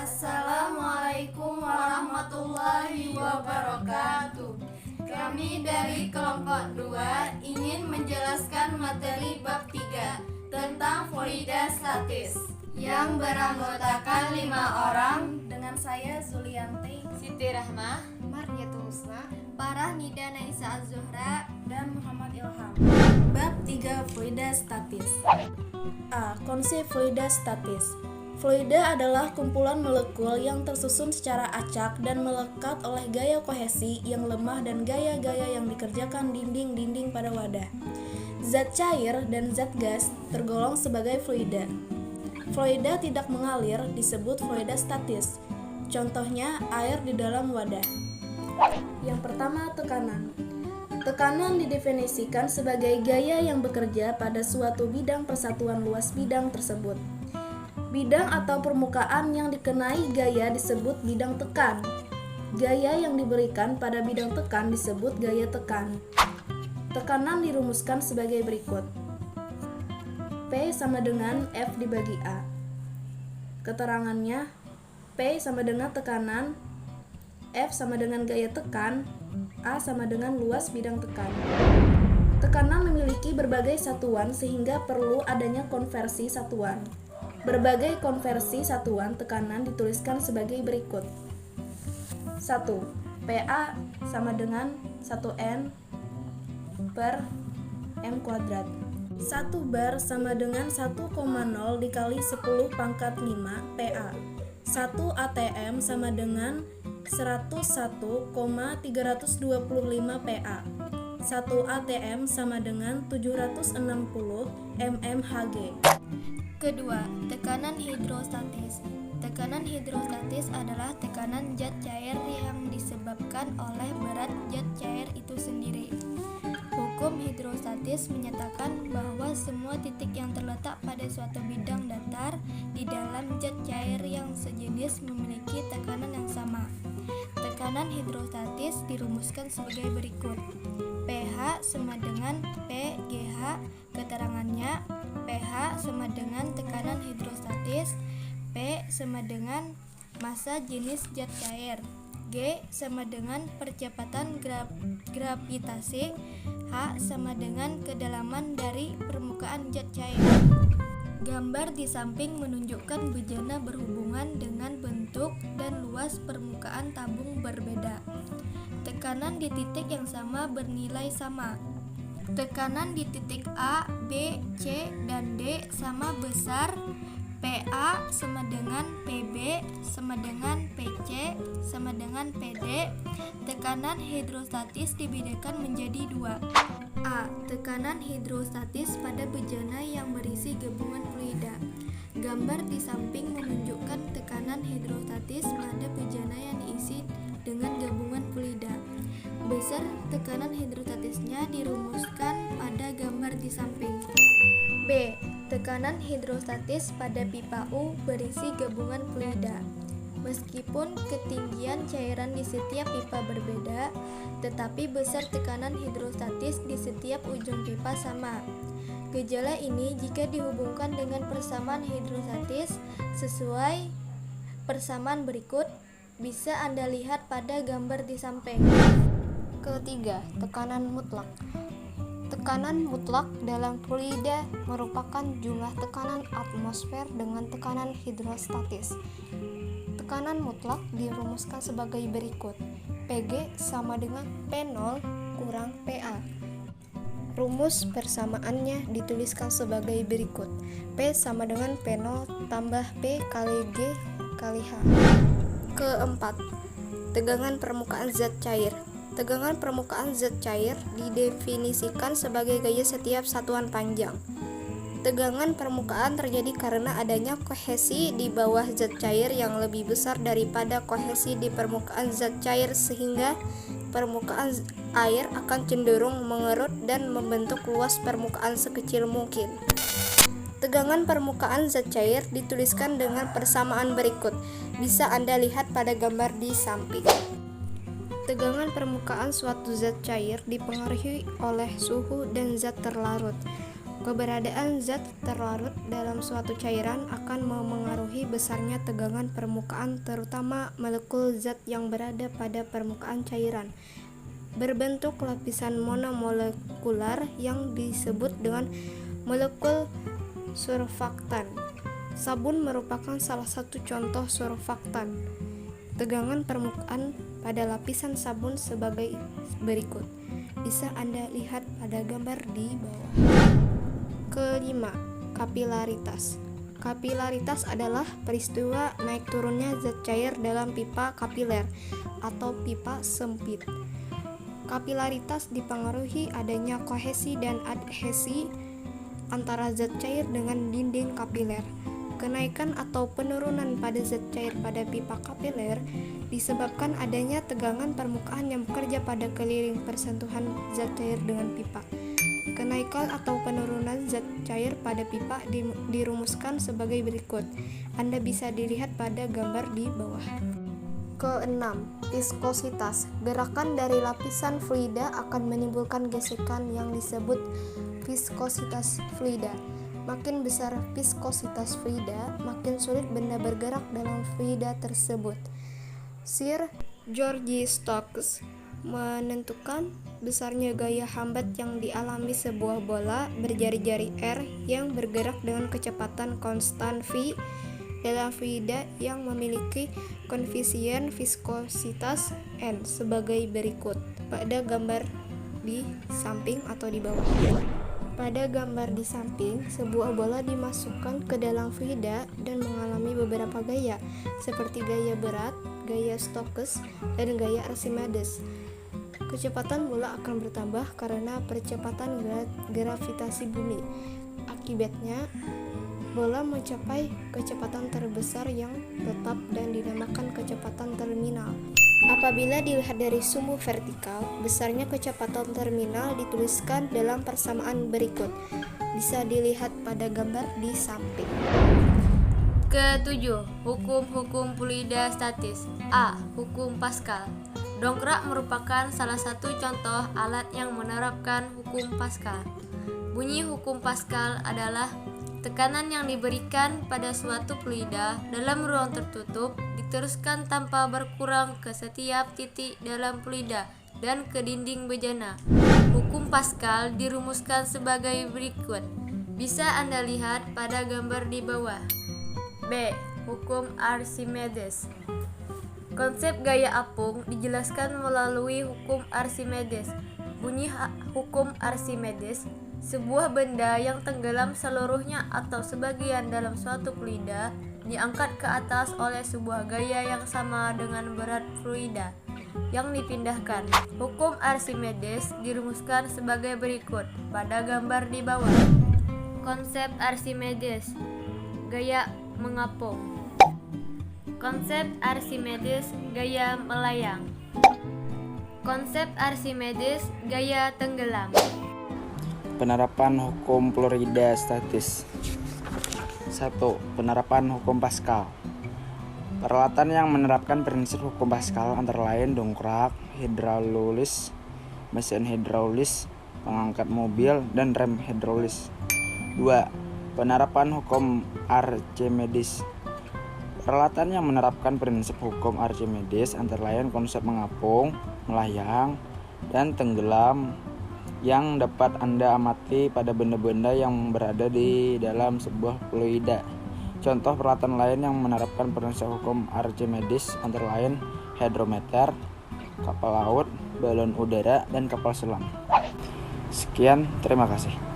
Assalamualaikum warahmatullahi wabarakatuh. Kami dari kelompok 2 ingin menjelaskan materi bab 3 tentang fluidostatis yang beranggotakan 5 orang dengan saya Zulianti, Siti Rahmah, Maryatul Husna, Farah Nida Naisa Az-Zuhra, dan Muhammad Ilham. Bab 3 Fluidostatis. A. Konsep fluidostatis. Fluida adalah kumpulan molekul yang tersusun secara acak dan melekat oleh gaya kohesi yang lemah dan gaya-gaya yang dikerjakan dinding-dinding pada wadah. Zat cair dan zat gas tergolong sebagai fluida. Fluida tidak mengalir disebut fluidostatis. Contohnya air di dalam wadah. Yang pertama, tekanan. Tekanan didefinisikan sebagai gaya yang bekerja pada suatu bidang persatuan luas bidang tersebut. Bidang atau permukaan yang dikenai gaya disebut bidang tekan. Gaya yang diberikan pada bidang tekan disebut gaya tekan. Tekanan dirumuskan sebagai berikut. P sama dengan F dibagi A. Keterangannya, P sama dengan tekanan, F sama dengan gaya tekan, A sama dengan luas bidang tekan. Tekanan memiliki berbagai satuan sehingga perlu adanya konversi satuan. Berbagai konversi satuan tekanan dituliskan sebagai berikut. 1. PA sama dengan 1N per M kuadrat. 1 bar sama dengan 1,0 dikali 10 pangkat 5 PA. 1 ATM sama dengan 101,325 PA. 1 ATM sama dengan 760 mmHg. Kedua, tekanan hidrostatis. Tekanan hidrostatis adalah tekanan zat cair yang disebabkan oleh berat zat cair itu sendiri. Hukum hidrostatis menyatakan bahwa semua titik yang terletak pada suatu bidang datar di dalam zat cair yang sejenis memiliki tekanan yang sama. Tekanan hidrostatis dirumuskan sebagai berikut. pH sama dengan PGH. Keterangannya, pH sama dengan tekanan hidrostatis, P sama dengan massa jenis zat cair, G sama dengan percepatan gravitasi, H sama dengan kedalaman dari permukaan zat cair. Gambar di samping menunjukkan bejana berhubungan dengan bentuk dan luas permukaan tabung berbeda. Tekanan di titik yang sama bernilai sama. Tekanan di titik A, B, C, dan D sama besar. PA sama dengan PB sama dengan PC sama dengan PD. Tekanan hidrostatis dibedakan menjadi 2. A. Tekanan hidrostatis pada bejana yang berisi gabungan fluida. Gambar di samping menunjukkan tekanan hidrostatis pada bejana yang diisi dengan gabungan fluida. Besar tekanan hidrostatisnya dirumuskan pada gambar di samping. B. Tekanan hidrostatis pada pipa U berisi gabungan fluida. Meskipun ketinggian cairan di setiap pipa berbeda, tetapi besar tekanan hidrostatis di setiap ujung pipa sama. Gejala ini jika dihubungkan dengan persamaan hidrostatis sesuai persamaan berikut, bisa Anda lihat pada gambar di samping. Ketiga, tekanan mutlak. Tekanan mutlak dalam fluida merupakan jumlah tekanan atmosfer dengan tekanan hidrostatis. Tekanan mutlak dirumuskan sebagai berikut. PG sama dengan P0 kurang PA. Rumus persamaannya dituliskan sebagai berikut. P sama dengan P0 tambah P kali G kali H. Keempat, tegangan permukaan zat cair. Tegangan permukaan zat cair didefinisikan sebagai gaya setiap satuan panjang. Tegangan permukaan terjadi karena adanya kohesi di bawah zat cair yang lebih besar daripada kohesi di permukaan zat cair sehingga permukaan air akan cenderung mengerut dan membentuk luas permukaan sekecil mungkin. Tegangan permukaan zat cair dituliskan dengan persamaan berikut. Bisa Anda lihat pada gambar di samping. Tegangan permukaan suatu zat cair dipengaruhi oleh suhu dan zat terlarut. Keberadaan zat terlarut dalam suatu cairan akan memengaruhi besarnya tegangan permukaan, terutama molekul zat yang berada pada permukaan cairan, berbentuk lapisan monomolekular yang disebut dengan molekul surfaktan. Sabun merupakan salah satu contoh surfaktan. Tegangan permukaan pada lapisan sabun sebagai berikut. Bisa Anda lihat pada gambar di bawah. Kelima, kapilaritas. Kapilaritas adalah peristiwa naik turunnya zat cair dalam pipa kapiler atau pipa sempit. Kapilaritas dipengaruhi adanya kohesi dan adhesi antara zat cair dengan dinding kapiler. Kenaikan atau penurunan pada zat cair pada pipa kapiler disebabkan adanya tegangan permukaan yang bekerja pada keliling persentuhan zat cair dengan pipa. Kenaikan atau penurunan zat cair pada pipa dirumuskan sebagai berikut. Anda bisa dilihat pada gambar di bawah. Keenam, viskositas. Gerakan dari lapisan fluida akan menimbulkan gesekan yang disebut viskositas fluida. Makin besar viskositas fluida, makin sulit benda bergerak dalam fluida tersebut. Sir George Stokes menentukan besarnya gaya hambat yang dialami sebuah bola berjari-jari R yang bergerak dengan kecepatan konstan V dalam fluida yang memiliki koefisien viskositas N sebagai berikut pada gambar di samping atau di bawah. Pada gambar di samping, sebuah bola dimasukkan ke dalam fluida dan mengalami beberapa gaya, seperti gaya berat, gaya Stokes, dan gaya Archimedes. Kecepatan bola akan bertambah karena percepatan gravitasi bumi. Akibatnya, bola mencapai kecepatan terbesar yang tetap dan dinamakan kecepatan terminal. Apabila dilihat dari sumbu vertikal, besarnya kecepatan terminal dituliskan dalam persamaan berikut. Bisa dilihat pada gambar di samping. Ketujuh, hukum-hukum fluida statis. A. Hukum Pascal. Dongkrak merupakan salah satu contoh alat yang menerapkan hukum Pascal. Bunyi hukum Pascal adalah tekanan yang diberikan pada suatu fluida dalam ruang tertutup diteruskan tanpa berkurang ke setiap titik dalam fluida dan ke dinding bejana. Hukum Pascal dirumuskan sebagai berikut. Bisa Anda lihat pada gambar di bawah. B. Hukum Archimedes. Konsep gaya apung dijelaskan melalui hukum Archimedes. Bunyi hukum Archimedes, sebuah benda yang tenggelam seluruhnya atau sebagian dalam suatu fluida diangkat ke atas oleh sebuah gaya yang sama dengan berat fluida yang dipindahkan. Hukum Archimedes dirumuskan sebagai berikut pada gambar di bawah. Konsep Archimedes, gaya mengapung. Konsep Archimedes, gaya melayang. Konsep Archimedes, gaya tenggelam. Penerapan hukum fluida statis. 1. Penerapan hukum Pascal. Peralatan yang menerapkan prinsip hukum Pascal antara lain dongkrak, hidraulis, mesin hidraulis, pengangkat mobil, dan rem hidraulis. 2. Penerapan hukum Archimedes. Peralatan yang menerapkan prinsip hukum Archimedes antara lain konsep mengapung, melayang, dan tenggelam yang dapat Anda amati pada benda-benda yang berada di dalam sebuah fluida. Contoh peralatan lain yang menerapkan prinsip hukum Archimedes antara lain hidrometer, kapal laut, balon udara, dan kapal selam. Sekian, terima kasih.